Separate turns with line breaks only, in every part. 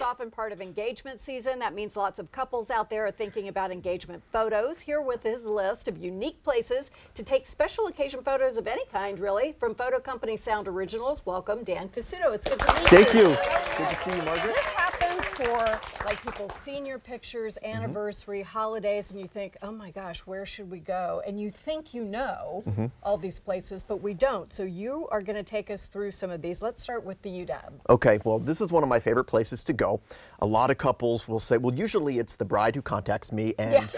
often part of engagement season. That means lots of couples out there are thinking about engagement photos. Here with his list of unique places to take special occasion photos of any kind, really. From photo company Sound Originals, welcome Dan Cassuto. It's good to meet you.
Thank you. Good to see you, Margaret.
This happens for like people's senior pictures, anniversary, holidays, and you think, oh my gosh, where should we go? And you think you know all these places, but we don't. So you are going to take us through some of these. Let's start with the UW.
Okay, well, this is one of my favorite places to go. A lot of couples will say, well, usually it's the bride who contacts me, and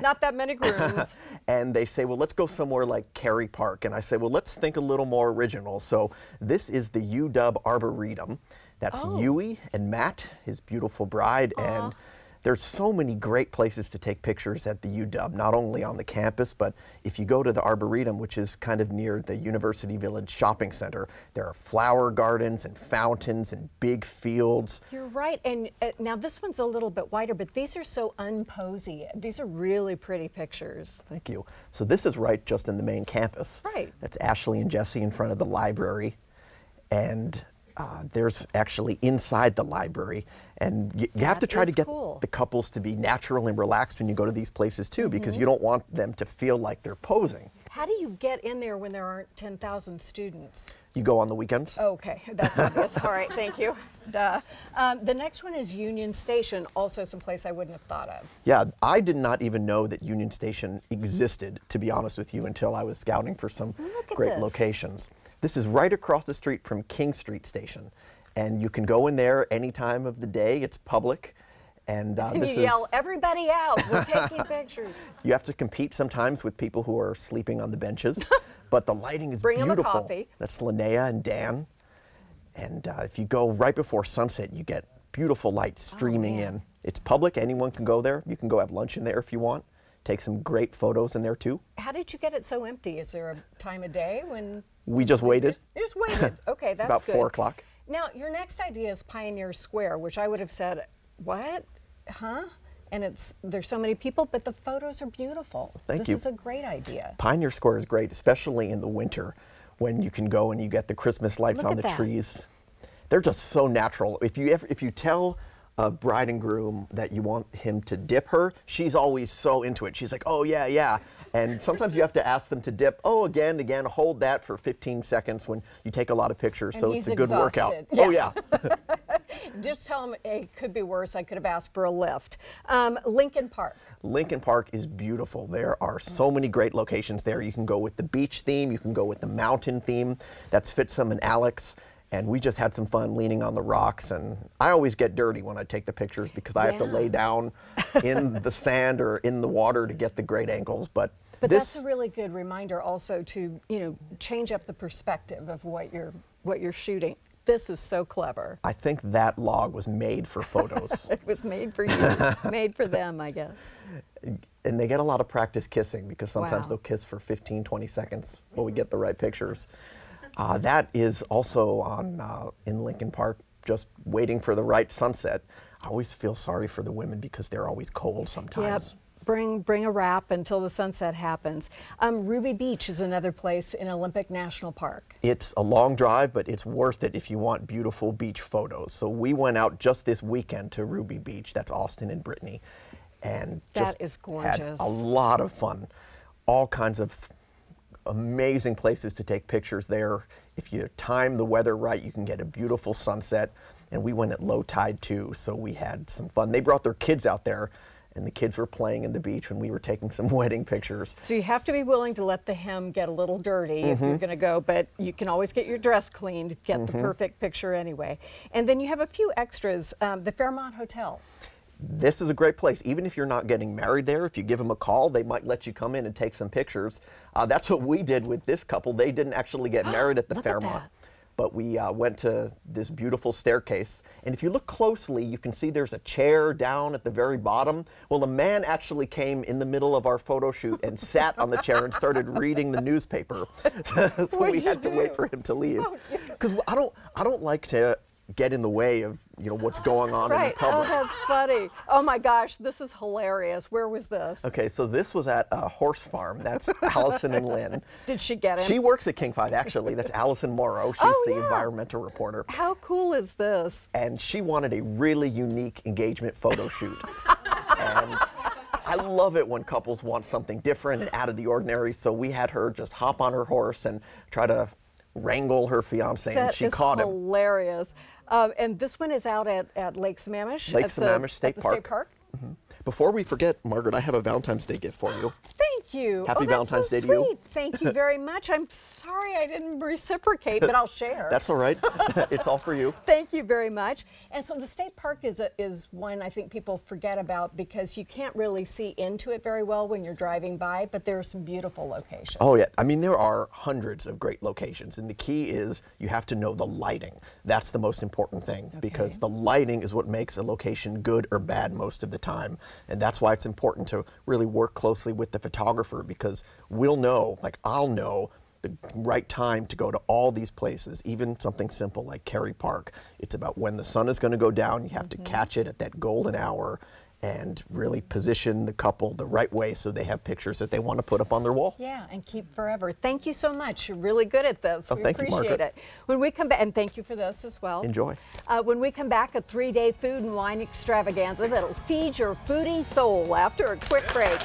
not that many grooms.
And they say, well, let's go somewhere like Cary Park. And I say, well, let's think a little more original. So this is the UW Arboretum. That's Yui and Matt, his beautiful bride, and there's so many great places to take pictures at the UW, not only on the campus, but if you go to the Arboretum, which is kind of near the University Village Shopping Center, there are flower gardens and fountains and big fields.
You're right, and now this one's a little bit wider, but these are so unposy. These are really pretty pictures.
Thank you. So this is right just in the main campus.
Right.
That's Ashley and Jesse in front of the library, and there's actually inside the library, and you have to try to get the couples to be natural and relaxed when you go to these places too, because you don't want them to feel like they're posing.
How do you get in there when there aren't 10,000 students?
You go on the weekends.
Okay, that's obvious. All right, thank you. Duh. The next one is Union Station, also someplace I wouldn't have thought of.
Yeah, I did not even know that Union Station existed, to be honest with you, until I was scouting for some great locations. This is right across the street from King Street Station, and you can go in there any time of the day. It's public, and
you yell, everybody out, we're taking pictures.
You have to compete sometimes with people who are sleeping on the benches, but the lighting is
Bring
beautiful.
them a coffee.
That's Linnea and Dan, and if you go right before sunset, you get beautiful light streaming in. It's public, anyone can go there. You can go have lunch in there if you want. Take some great photos in there too.
How did you get it so empty? Is there a time of day when?
We just waited.
You just waited. Okay, that's
about
good.
4 o'clock.
Now, your next idea is Pioneer Square, which I would have said, what? Huh? And there's so many people, but the photos are beautiful.
Thank you.
This is a great idea.
Pioneer Square is great, especially in the winter when you can go and you get the Christmas lights on the trees. They're just so natural. If you tell a bride and groom that you want him to dip her, she's always so into it. She's like, oh yeah, yeah. And sometimes you have to ask them to dip, again, hold that for 15 seconds when you take a lot of pictures, so it's a good workout.
Yes.
Oh yeah.
Just tell them, hey, it could be worse, I could have asked for a lift. Lincoln Park.
Lincoln Park is beautiful. There are so many great locations there. You can go with the beach theme, you can go with the mountain theme. That's Fitsum and Alex. And we just had some fun leaning on the rocks, and I always get dirty when I take the pictures because I have to lay down in the sand or in the water to get the great angles. But
that's a really good reminder also to, change up the perspective of what you're shooting. This is so clever.
I think that log was made for photos.
It was made for you, made for them, I guess.
And they get a lot of practice kissing because sometimes they'll kiss for 15, 20 seconds while we get the right pictures. That is also on in Lincoln Park, just waiting for the right sunset. I always feel sorry for the women because they're always cold sometimes.
Yep. Bring a wrap until the sunset happens. Ruby Beach is another place in Olympic National Park.
It's a long drive, but it's worth it if you want beautiful beach photos. So we went out just this weekend to Ruby Beach. That's Austin and Brittany. And just had a lot of fun. All kinds of amazing places to take pictures there. If you time the weather right, you can get a beautiful sunset. And we went at low tide too, so we had some fun. They brought their kids out there, and the kids were playing in the beach when we were taking some wedding pictures.
So you have to be willing to let the hem get a little dirty if you're going to go, but you can always get your dress cleaned, get the perfect picture anyway. And then you have a few extras, the Fairmont Hotel.
This is a great place. Even if you're not getting married there, if you give them a call, they might let you come in and take some pictures. That's what we did with this couple. They didn't actually get married at the Fairmont, but we went to this beautiful staircase. And if you look closely, you can see there's a chair down at the very bottom. Well, a man actually came in the middle of our photo shoot and sat on the chair and started reading the newspaper. So we had to wait for him to leave. Because I don't like to get in the way of, you know, what's going on in the public.
Oh, that's funny. Oh my gosh, this is hilarious. Where was this?
Okay, so this was at a horse farm. That's Allison and Lynn.
Did she get him?
She works at King 5, actually. That's Allison Morrow. She's the environmental reporter.
How cool is this?
And she wanted a really unique engagement photo shoot. And I love it when couples want something different and out of the ordinary, so we had her just hop on her horse and try to wrangle her fiance, and she caught him.
That is hilarious. And this one is out at Lake Sammamish?
Lake Sammamish State Park.
State Park?
Mm-hmm. Before we forget, Margaret, I have a Valentine's Day gift for you.
Thank you.
Happy Valentine's Day to you.
Thank you very much. I'm sorry I didn't reciprocate, but I'll share.
That's all right. It's all for you.
Thank you very much. And so the state park is one I think people forget about because you can't really see into it very well when you're driving by, but there are some beautiful locations.
Oh yeah, I mean there are hundreds of great locations, and the key is you have to know the lighting. That's the most important thing, because the lighting is what makes a location good or bad most of the time. And that's why it's important to really work closely with the photographer, because we'll know, like I'll know, the right time to go to all these places, even something simple like Kerry Park. It's about when the sun is going to go down. You have to catch it at that golden hour and really position the couple the right way so they have pictures that they want to put up on their wall.
Yeah, and keep forever. Thank you so much. You're really good at this. We appreciate it. When we come back, and thank you for this as well.
Enjoy.
When we come back, a 3-day food and wine extravaganza that'll feed your foodie soul after a quick break.